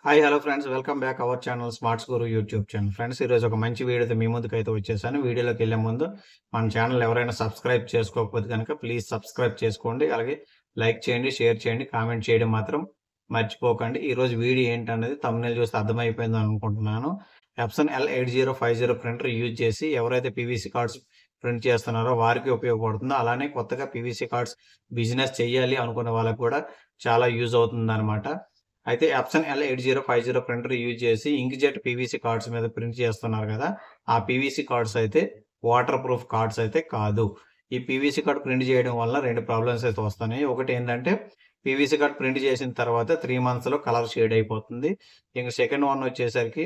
Hi hello friends, welcome back our channel smarts Guru YouTube channel. Friends, ఈరోజు ఒక మంచి వీడియోతో మీ ముందుకైతే వచ్చేసాను. వీడియోలోకి వెళ్ళే ముందు మన ఛానల్ ఎవరైనా సబ్స్క్రైబ్ చేసుకోకపోతే కనుక ప్లీజ్ సబ్స్క్రైబ్ చేసుకోండి. అలాగే లైక్ చేయండి, షేర్ చేయండి, కామెంట్ చేయడం మాత్రం మర్చిపోకండి. ఈరోజు వీడియో ఏంటనేది థంబ్నెయిల్ చూస్తే అర్థమైపోయిందని అనుకుంటున్నాను. ఎప్సన్ L8050 ప్రింటర్ యూజ్ చేసి ఎవరైతే పీవీసీ కార్డ్స్ ప్రింట్ చేస్తున్నారో వారికి ఉపయోగపడుతుందో, అలానే కొత్తగా పీవీసీ కార్డ్స్ బిజినెస్ చేయాలి అనుకునే వాళ్ళకి కూడా చాలా యూజ్ అవుతుందన్నమాట. అయితే ఎప్సన్ L8050 ప్రింటర్ యూజ్ చేసి ఇంక్జెట్ పీవీసీ కార్డ్స్ మీద ప్రింట్ చేస్తున్నారు కదా! ఆ పీవీసీ కార్డ్స్ అయితే వాటర్ ప్రూఫ్ కార్డ్స్ అయితే కాదు. ఈ పీవీసీ కార్డ్ ప్రింట్ చేయడం వల్ల 2 ప్రాబ్లమ్స్ అయితే వస్తున్నాయి. ఒకటేంటంటే పీవీసీ కార్డ్ ప్రింట్ చేసిన తర్వాత 3 మంత్స్‌లో కలర్ షేడ్ అయిపోతుంది. ఇంక సెకండ్ వన్ వచ్చేసరికి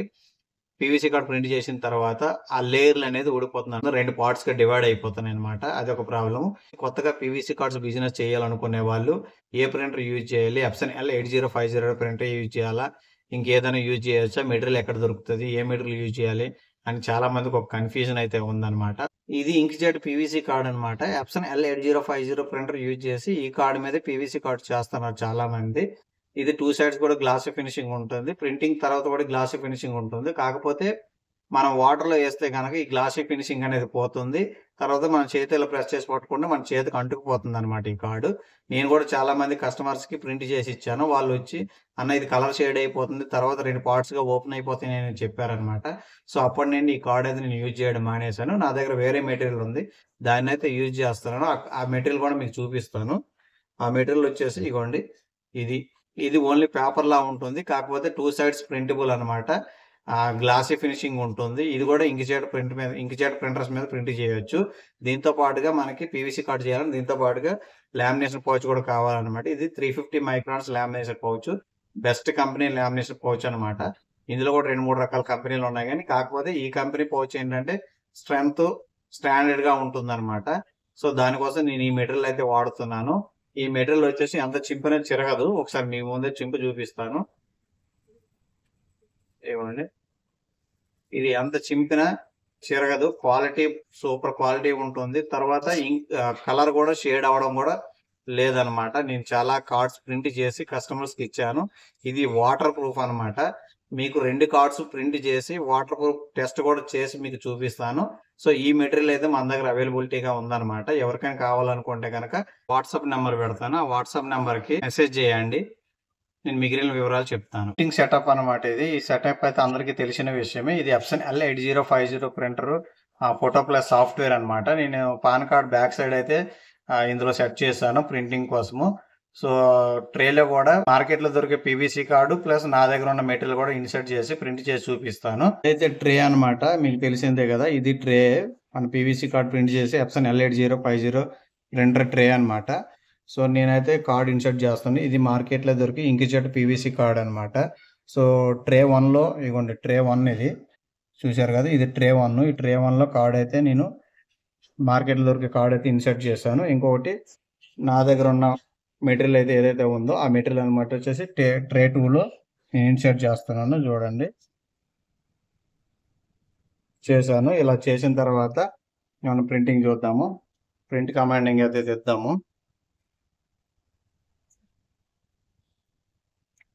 పీవీసీ కార్డ్ ప్రింట్ చేసిన తర్వాత ఆ లేయర్‌లనేది ఊడిపోతుంది. 2 పార్ట్స్‌గా డివైడ్ అయిపోతున్నాయన్నమాట. అదొక ప్రాబ్లమ్. కొత్తగా పీవీసీ కార్డ్స్ బిజినెస్ చేయాలనుకునే వాళ్ళు ఏ ప్రింటర్ యూజ్ చేయాలి? ఎప్సన్ L8050 ప్రింటర్ యూజ్ చేయాలా? ఇంకేదైనా యూజ్ చేయొచ్చా? మెటీరియల్ ఎక్కడ దొరుకుతది? ఏ మెటీరియల్ యూజ్ చేయాలి? అని చాలా మందికి ఒక కన్‌ఫ్యూజన్ అయితే ఉందన్నమాట. ఇది ఇంక్‌జెట్ పీవీసీ కార్డ్ అన్నమాట. ఎప్సన్ L8050 ప్రింటర్ యూజ్ చేసి ఈ కార్డ్ మీద పీవీసీ కార్డ్ చేస్తున్నారు చాలా మంది. ఇది 2 సైడ్స్ కూడా గ్లాసీ ఫినిషింగ్ ఉంటుంది. ప్రింటింగ్ తర్వాత కూడా గ్లాసీ ఫినిషింగ్ ఉంటుంది. కాకపోతే మనం వాటర్‌లో ఏస్తే గనక ఈ గ్లాసీ ఫినిషింగ్ అనేది పోతుంది. తర్వాత మనం చేతిలో ప్రెస్ చేసి పట్టుకుంటే మన చేతికి అంటుకుపోతుందన్నమాట ఈ కార్డు. నేను కూడా చాలా మంది కస్టమర్స్‌కి ప్రింట్ చేసి ఇచ్చాను. వాళ్ళొచ్చి "అన్న ఇది కలర్ షేడ్ అయిపోతుంది. తర్వాత 2 పార్ట్స్‌గా ఓపెన్ అయిపోతాయి" అని చెప్పారన్నమాట. సో, అప్పటి నుండి ఈ కార్డ్ అయితే నేను యూజ్ చేయడం మానేశాను. నా దగ్గర వేరే మెటీరియల్ ఉంది. దాన్నైతే యూజ్ చేస్తున్నాను. ఆ మెటీరియల్ కూడా మీకు చూపిస్తాను. ఆ మెటీరియల్ వచ్చేసి ఇగోండి ఇది. ఇది ఓన్లీ పేపర్‌లా ఉంటుంది. కాకపోతే 2 సైడ్స్ ప్రింటబుల్ అన్నమాట. గ్లాసీ ఫినిషింగ్ ఉంటుంది. ఇది కూడా ఇంక్‌జెట్ ప్రింటర్స్ మీద ప్రింట్ చేయొచ్చు. దీంతో పాటుగా మనకి పీవీసీ కార్డ్ చేయాలంటే దీంతో పాటుగా లామినేషన్ పౌచ్ కూడా కావాలన్నమాట. ఇది 350 microns lamination pouch. Best company lamination pouch అన్నమాట. ఇందులో కూడా 2, 3 రకాల కంపెనీలు ఉన్నాయి గానీ, కాకపోతే ఈ కంపెనీ పౌచ్ ఏంటంటే స్ట్రెంత్ స్టాండర్డ్‌గా ఉంటుందన్నమాట. సో, దానికోసం నేను ఈ మెటీరియల్ అయితే వాడుతున్నాను. ఈ మెటీరియల్ వచ్చేసి ఎంత చింపినా చిరగదు. ఒకసారి మీ ముందే చింపి చూపిస్తాను. ఇగోండి. ఇది ఎంత చింపినా చెరగదు. క్వాలిటీ సూపర్ క్వాలిటీ ఉంటుంది. తర్వాత కలర్ కూడా షేడ్ అవ్వడం కూడా లేదనమాట. నేను చాలా కార్డ్స్ ప్రింట్ చేసి కస్టమర్స్‌కి ఇచ్చాను. ఇది వాటర్ ప్రూఫ్ అనమాట. మీకు 2 కార్డ్స్ ప్రింట్ చేసి వాటర్ ప్రూఫ్ టెస్ట్ కూడా చేసి మీకు చూపిస్తాను. సో, ఈ మెటీరియల్ అయితే మన దగ్గర అవైలబిలిటీగా ఉందనమాట. ఎవరికైనా కావాలనుకుంటే గనక వాట్సాప్ నంబర్ పెడతాను. ఆ వాట్సాప్ నంబర్‌కి మెసేజ్ చేయండి. నేను మిగిలిన వివరాలు చెప్తాను. ప్రింటింగ్ సెటప్ అన్నమాట ఇది. ఈ సెటప్ అయితే అందరికీ తెలిసిన విషయమే. ఇది Epson L8050 printer photo plus software అన్నమాట. నేను పాన్ కార్డ్ బ్యాక్ సైడ్ అయితే ఇందులో సెట్ చేశాను ప్రింటింగ్ కోసము. సో, ట్రేలో కూడా మార్కెట్‌లో దొరికే పీవీసీ కార్డు ప్లస్ నా దగ్గర ఉన్న మెటీరియల్ కూడా ఇన్సర్ట్ చేసి ప్రింట్ చేసి చూపిస్తాను. ఇదైతే ట్రే అన్నమాట. మీకు తెలిసిందే కదా! ఇది ట్రే. మన పీవీసీ కార్డ్ ప్రింట్ చేసి ఎప్సన్ L8050 ప్రింటర్ ట్రే అన్నమాట. సో, నేనైతే కార్డ్ ఇన్సర్ట్ చేస్తాను. ఇది మార్కెట్‌లో దొరికే ఇంక్‌జెట్ పీవీసీ కార్డ్ అన్నమాట. సో, ట్రే 1లో ఇగోండి ట్రే 1 ఇది. చూసారు కదా! ఇది ట్రే 1. ఈ ట్రే 1లో కార్డ్ అయితే నేను మార్కెట్‌లో దొరికే కార్డ్ అయితే ఇన్సర్ట్ చేశాను. ఇంకొకటి నా దగ్గర ఉన్న మెటీరియల్ అయితే ఏదైతే ఉందో ఆ మెటీరియల్ అన్నమాట వచ్చేసి ట్రే 2లో నేను ఇన్సర్ట్ చేస్తున్నాను. చూడండి. చేశాను. ఇలా చేసిన తర్వాత మనం ప్రింటింగ్ చూద్దాము. ప్రింట్ కమాండింగ్ అయితే తెద్దాము.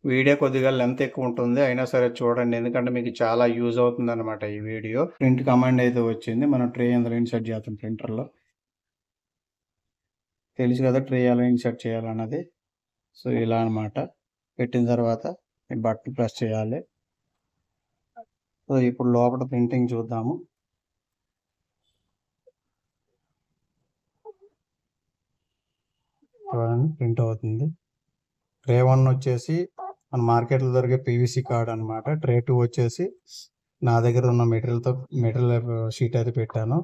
వీడియో కొద్దిగా లెంత్ ఎక్కువ ఉంటుంది. అయినా సరే చూడండి. ఎందుకంటే మీకు చాలా యూజ్ అవుతుందన్నమాట ఈ వీడియో. ప్రింట్ కమాండ్ అయితే వచ్చింది. మనం ట్రే అందులో ఇన్సర్ట్ చేద్దాం ప్రింటర్‌లో. తెలుసు కదా ట్రే ఎలా ఇన్సర్ట్ చేయాలన్నది. సో, ఇలా అన్నమాట. పెట్టిన తర్వాత ఈ బటన్ ప్రెస్ చేయాలి. సో, ఇప్పుడు లోపల ప్రింటింగ్ చూద్దాము. చూడండి ప్రింట్ అవుతుంది. ట్రే 1 వచ్చేసి మన మార్కెట్‌లో దొరికే పీవీసీ కార్డ్ అన్నమాట. ట్రే 2 వచ్చేసి నా దగ్గర ఉన్న మెటీరియల్ షీట్ అయితే పెట్టాను.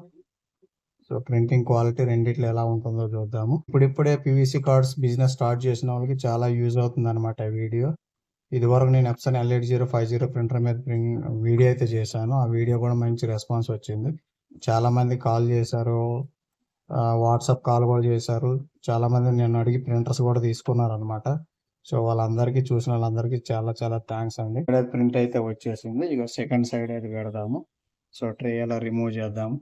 సో, ప్రింటింగ్ క్వాలిటీ రెండిట్లో ఎలా ఉంటుందో చూద్దాము. ఇప్పుడిప్పుడే పీవీసీ కార్డ్స్ బిజినెస్ స్టార్ట్ చేసిన వాళ్ళకి చాలా యూజ్ అవుతుందన్నమాట ఈ వీడియో. ఇదివరకు నేను ఎప్సన్ L8050 ప్రింటర్ మీద వీడియో అయితే చేశాను. ఆ వీడియో కూడా మంచి రెస్పాన్స్ వచ్చింది. చాలామంది కాల్ చేశారు. వాట్సాప్ కాల్ కూడా చేశారు. చాలామంది నన్ను అడిగి ప్రింటర్స్ కూడా తీసుకున్నారనమాట. సో, చూసిన వాళ్ళందరికీ చాలా చాలా థాంక్స్ అండి. ప్రింట్ అయితే వచ్చేసింది. ఇక సెకండ్ సైడ్ అయితే పెడదాము. సో, ట్రే ఎలా రిమూవ్ చేద్దాము.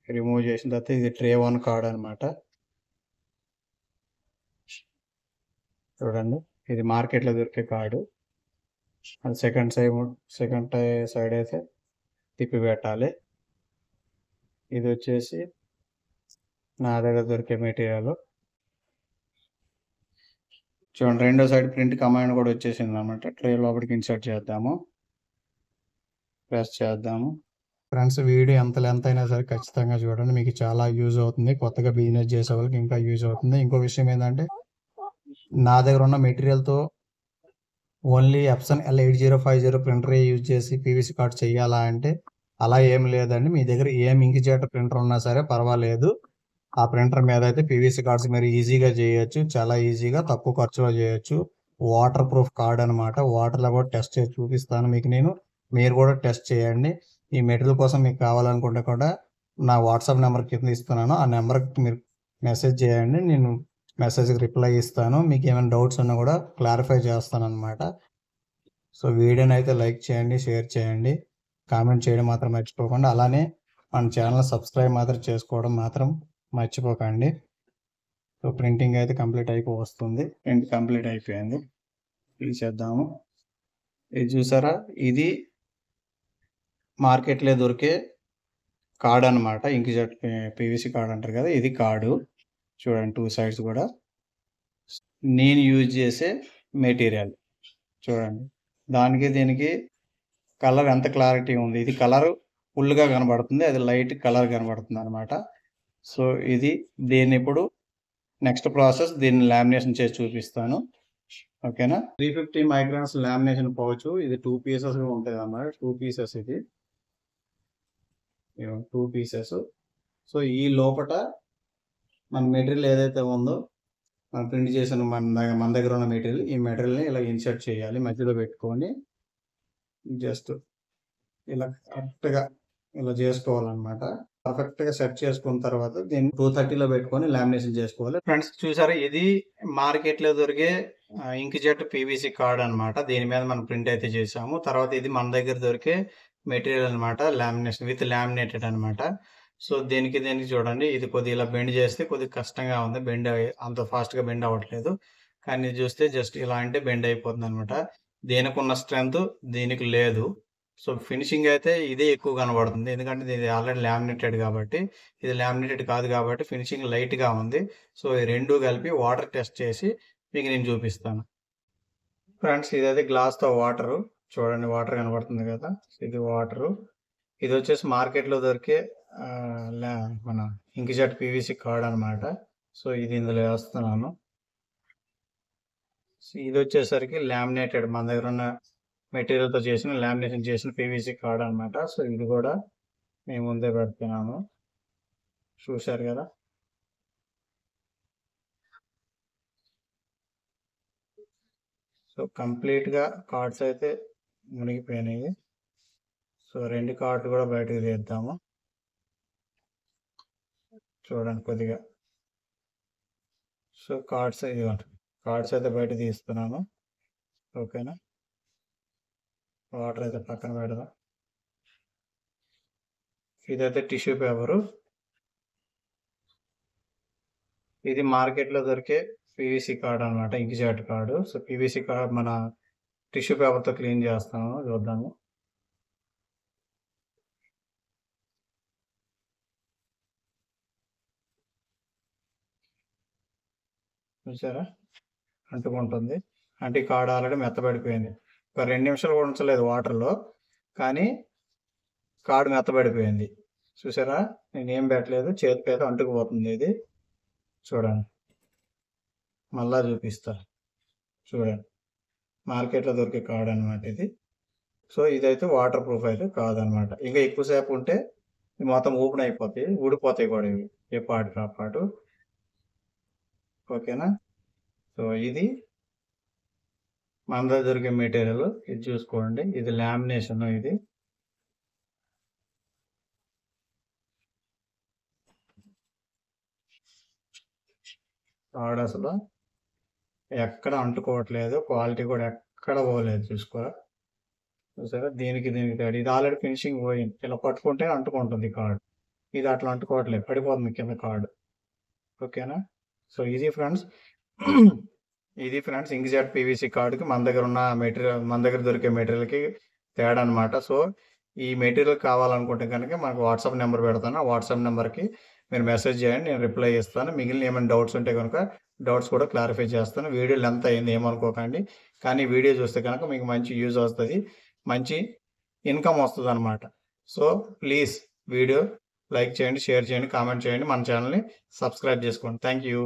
రిమూవ్ చేసిన తర్వాత ఇది ట్రే 1 కార్డ్ అన్నమాట. చూడండి. ఇది మార్కెట్‌లో దొరికే కార్డు. అది సెకండ్ సైడ్ అయితే తిప్పి పెట్టాలి. ఇది వచ్చేసి నా దగ్గర దొరికే మెటీరియల్. చూడండి, రెండో సైడ్ ప్రింట్ కమాండ్ కూడా వచ్చేసింది అనమాట. ట్రే లోపలికి ఇన్సర్ట్ చేద్దాము, ప్రెస్ చేద్దాము. ఫ్రెండ్స్, వీడియో ఎంత లెంత్ అయినా సరే ఖచ్చితంగా చూడండి, మీకు చాలా యూజ్ అవుతుంది. కొత్తగా బిజినెస్ చేసే వాళ్ళకి ఇంకా యూజ్ అవుతుంది. ఇంకో విషయం ఏంటంటే, నా దగ్గర ఉన్న మెటీరియల్తో ఓన్లీ ఎప్సన్ L8050 ప్రింటరే యూజ్ చేసి పీవీసీ కార్డ్ చేయాలా అంటే అలా ఏం లేదండి. మీ దగ్గర ఏం ఇంక్జెట్ ప్రింటర్ ఉన్నా సరే పర్వాలేదు. ఆ ప్రింటర్ మీద అయితే పీవీసీ కార్డ్స్ మీరు ఈజీగా చేయొచ్చు. చాలా ఈజీగా తక్కువ ఖర్చులో చేయొచ్చు. వాటర్ ప్రూఫ్ కార్డ్ అనమాట. వాటర్లో కూడా టెస్ట్ చేసి చూపిస్తాను మీకు నేను. మీరు కూడా టెస్ట్ చేయండి. ఈ మెటీరియల్ కోసం మీకు కావాలనుకుంటే కూడా నా వాట్సాప్ నెంబర్ కింద ఇస్తున్నాను. ఆ నెంబర్కి మీరు మెసేజ్ చేయండి. నేను మెసేజ్కి రిప్లై ఇస్తాను. మీకు ఏమైనా డౌట్స్ ఉన్నా కూడా క్లారిఫై చేస్తాను అనమాట. సో వీడియోని అయితే లైక్ చేయండి, షేర్ చేయండి, కామెంట్ చేయడం మాత్రం మర్చిపోకండి. అలానే మన ఛానల్ సబ్స్క్రైబ్ మాత్రం చేసుకోవడం మాత్రం మర్చిపోకండి. సో ప్రింటింగ్ అయితే కంప్లీట్ వస్తుంది. ప్రింట్ కంప్లీట్ అయిపోయింది. తీసేద్దాము. ఇది చూసారా, ఇది మార్కెట్లో దొరికే కార్డ్ అనమాట. ఇంక్జెట్ పీవీసీ కార్డ్ అంటారు కదా, ఇది కార్డు. చూడండి, 2 సైడ్స్ కూడా నేను యూజ్ చేసే మెటీరియల్ చూడండి. దానికి దీనికి కలర్ ఎంత క్లారిటీ ఉంది. ఇది కలర్ ఫుల్గా కనబడుతుంది, అది లైట్ కలర్ కనబడుతుంది అనమాట. సో ఇది దీన్ని ఇప్పుడు నెక్స్ట్ ప్రాసెస్, దీన్ని లామినేషన్ చేసి చూపిస్తాను. ఓకేనా. 350 మైక్రాన్స్ లామినేషన్ పౌచ్. ఇది 2 పీసెస్ ఉంటుంది అన్నమాట. 2 పీసెస్ ఇది 2 పీసెస్. సో ఈ లోపల మన మెటీరియల్ ఏదైతే ఉందో, మనం ప్రింట్ చేసిన మన దగ్గర ఉన్న మెటీరియల్, ఈ మెటీరియల్ని ఇలా ఇన్సర్ట్ చేయాలి. మధ్యలో పెట్టుకొని జస్ట్ ఇలా కరెక్ట్గా ఇలా చేసుకోవాలన్నమాట. పర్ఫెక్ట్గా సెట్ చేసుకున్న తర్వాత దీన్ని 230లో పెట్టుకొని లామినేషన్ చేసుకోవాలి. ఫ్రెండ్స్ చూసారా, ఇది మార్కెట్లో దొరికే ఇంక్జెట్ పీవీసీ కార్డ్ అనమాట. దీని మీద మనం ప్రింట్ అయితే చేసాము. తర్వాత ఇది మన దగ్గర దొరికే మెటీరియల్ అనమాట, లామినేషన్ విత్ లామినేటెడ్ అనమాట. సో దీనికి చూడండి, ఇది కొద్దిగా ఇలా బెండ్ చేస్తే కొద్దిగా కష్టంగా ఉంది. బెండ్ అంత ఫాస్ట్గా బెండ్ అవ్వట్లేదు. కానీ ఇది చూస్తే జస్ట్ ఇలా అంటే బెండ్ అయిపోతుంది అనమాట. దీనికి ఉన్న స్ట్రెంత్ దీనికి లేదు. సో ఫినిషింగ్ అయితే ఇదే ఎక్కువ కనబడుతుంది, ఎందుకంటే ఇది ఆల్రెడీ లామినేటెడ్ కాబట్టి. ఇది లామినేటెడ్ కాదు కాబట్టి ఫినిషింగ్ లైట్గా ఉంది. సో ఈ రెండు కలిపి వాటర్ టెస్ట్ చేసి మీకు నేను చూపిస్తాను. ఫ్రెండ్స్, ఇదైతే గ్లాస్తో వాటరు. చూడండి, వాటర్ కనబడుతుంది కదా, ఇది వాటరు. ఇది వచ్చేసి మార్కెట్లో దొరికే మన ఇంక్జెట్ పీవీసీ కార్డ్ అనమాట. సో ఇది ఇందులో వేస్తున్నాను. ఇది వచ్చేసరికి లామినేటెడ్, మన దగ్గర ఉన్న మెటీరియల్తో చేసిన లామినేషన్ చేసిన పీవీసీ కార్డ్ అనమాట. సో ఇది కూడా మేము ముందే పెడుతున్నాము, చూశారు కదా. సో కంప్లీట్గా కార్డ్స్ అయితే మునిగిపోయినాయి. సో 2 కార్డ్లు కూడా బయటకు తీద్దాము. చూడండి కొద్దిగా. సో కార్డ్స్ అయితే బయట తీస్తున్నాను. ఓకేనా. వాటర్ అయితే పక్కన పెడదాం. ఇదైతే టిష్యూ పేపరు. ఇది మార్కెట్లో దొరికే పీవీసీ కార్డ్ అనమాట, inkjet card. So PVC card మన టిష్యూ పేపర్తో క్లీన్ చేస్తాము, చూద్దాము. చూసారా, అంటుకుంటుంది. అంటే ఈ కార్డ్ ఆల్రెడీ మెత్తబడిపోయింది. ఒక 2 నిమిషాలు కూడా ఉంచలేదు వాటర్లో, కానీ కార్డు మెత్తబడిపోయింది. చూసారా, నేనేం పెట్టలేదు, చేతికి అయితే అంటుకుపోతుంది ఇది. చూడండి, మళ్ళా చూపిస్తా. చూడండి, మార్కెట్లో దొరికే కార్డ్ అనమాట ఇది. సో ఇదైతే వాటర్ ప్రూఫ్ అయితే కాదనమాట. ఇంకా ఎక్కువసేపు ఉంటే మొత్తం ఓపెన్ అయిపోతాయి, ఊడిపోతాయి కూడా ఇవి ఏ పాటు కాపాటు. ఓకేనా. సో ఇది మన దగ్గర దొరికే మెటీరియల్. ఇది చూసుకోండి, ఇది లామినేషన్. ఇది కార్డ్ అసలు ఎక్కడ అంటుకోవట్లేదు, క్వాలిటీ కూడా ఎక్కడ పోలేదు, చూసుకోరా. చూసారా, దీనికి తేడా. ఇది ఆల్రెడీ ఫినిషింగ్ పోయింది, ఇలా పట్టుకుంటే అంటుకుంటుంది కార్డు. ఇది అట్లా అంటుకోవట్లేదు, పడిపోతుంది కింద కార్డు. ఓకేనా. సో ఇది ఫ్రెండ్స్, ఇది ఫ్రెండ్స్ ఇంక్జెట్ పీవీసీ కార్డ్‌కి మన దగ్గర దొరికే మెటీరియల్‌కి తేడా అనమాట. సో, ఈ మెటీరియల్ కావాలనుకుంటే గనుక మనకు వాట్సాప్ నెంబర్ పెడతాను. ఆ వాట్సాప్ నెంబర్‌కి మీరు మెసేజ్ చేయండి. నేను రిప్లై ఇస్తాను. మిగిలిన ఏమైనా డౌట్స్ ఉంటే గనుక డౌట్స్ కూడా క్లారిఫై చేస్తాను. వీడియో లెంత్ అయింది ఏమనుకోకండి. కానీ వీడియో చూస్తే గనుక మీకు మంచి యూజ్ వస్తది. మంచి ఇన్‌కమ్ వస్తదనమాట. సో, ప్లీజ్ వీడియో లైక్ చేయండి, షేర్ చేయండి, కామెంట్ చేయండి. మన ఛానెల్‌ని సబ్స్క్రైబ్ చేసుకోండి. Thank you.